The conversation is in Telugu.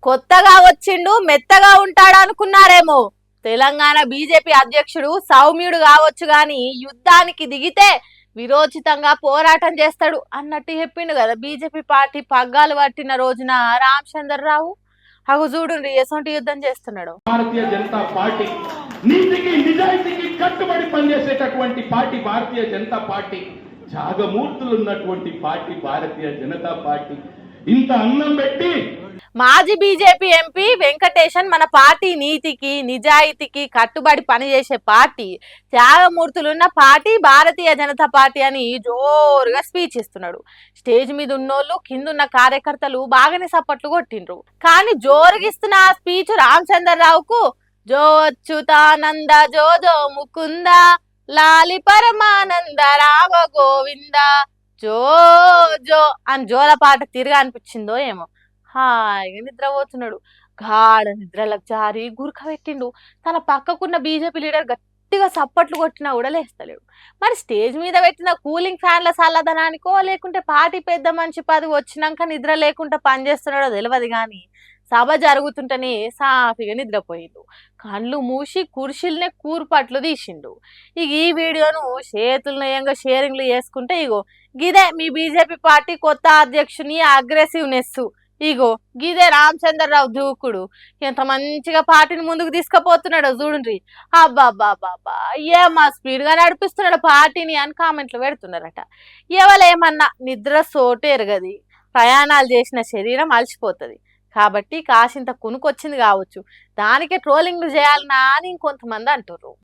కొత్తగా వచ్చిండు మెత్తగా ఉంటాడు అనుకున్నారేమో. తెలంగాణ బీజేపీ అధ్యక్షుడు సౌమ్యుడు కావచ్చు గాని యుద్ధానికి దిగితే విరోచితంగా పోరాటం చేస్తాడు అన్నట్టు చెప్పిండు కదా బీజేపీ పార్టీ పగ్గాలు పట్టిన రోజున రామచంద్రరావు. అగు చూడండి ఎసొంటి యుద్ధం చేస్తున్నాడు. భారతీయ జనతా పార్టీ నీతికి నిజాయితీకి కట్టుబడి పనిచేసేటటువంటి పార్టీ భారతీయ జనతా పార్టీ. త్యాగమూర్తులు ఉన్నటువంటి పార్టీ భారతీయ జనతా పార్టీ. ఇంత అన్నం పెట్టి మాజీ బీజేపీ ఎంపీ వెంకటేశన్ మన పార్టీ నీతికి నిజాయితీకి కట్టుబడి పనిచేసే party, త్యాగమూర్తులున్న party Bharatiya Janata party అని జోరుగా స్పీచ్ ఇస్తున్నాడు. స్టేజ్ మీద ఉన్నోళ్ళు కిందున్న కార్యకర్తలు బాగానే సప్పట్లు కొట్టిండ్రు. కానీ జోరుగా ఇస్తున్న ఆ స్పీచ్ రామచంద్రరావుకు జో అచ్యుతానంద జో జో ముకుంద లాలి పరమానంద రామ గోవింద జో జో అని జోల పాట తిరిగా అనిపించిందో ఏమో. హాయిగా నిద్రపోతున్నాడు. గాఢ నిద్రలకు జారి గురక పెట్టిండు. తన పక్కకున్న బీజేపీ లీడర్ గట్టిగా సప్పట్లు కొట్టినా కూడా లేస్తలేడు. మరి స్టేజ్ మీద పెట్టిన కూలింగ్ ఫ్యాన్ల చల్లదనానికో లేకుంటే పార్టీ పెద్ద మంచి పదవి వచ్చినాక నిద్ర లేకుండా పనిచేస్తున్నాడో తెలియదు కానీ సభ జరుగుతుంటేనే సాఫీగా నిద్రపోయిండు. కళ్ళు మూసి కుర్చీలనే కూర్పట్లు తీసిండు. ఇక ఈ వీడియోను చేతులను ఏంగా షేరింగ్లు చేసుకుంటే ఇగో గిదే మీ బీజేపీ పార్టీ కొత్త అధ్యక్షుని అగ్రెసివ్నెస్. ఇగో గిదే రామచంద్రరావు దూకుడు. ఎంత మంచిగా పార్టీని ముందుకు తీసుకుపోతున్నాడో చూడండి. అబ్బాబ్బాబ్బా ఏమా స్పీడ్ గా నడిపిస్తున్నాడు పార్టీని అని కామెంట్లు పెడుతున్నారట. ఎవలేమన్నా నిద్ర సోటు ఎరగది, ప్రయాణాలు చేసిన శరీరం అలసిపోతుంది కాబట్టి కాసింత కునుకొచ్చింది కావచ్చు, దానికే ట్రోలింగ్లు చేయాలనా అని ఇంకొంతమంది అంటుర్రు.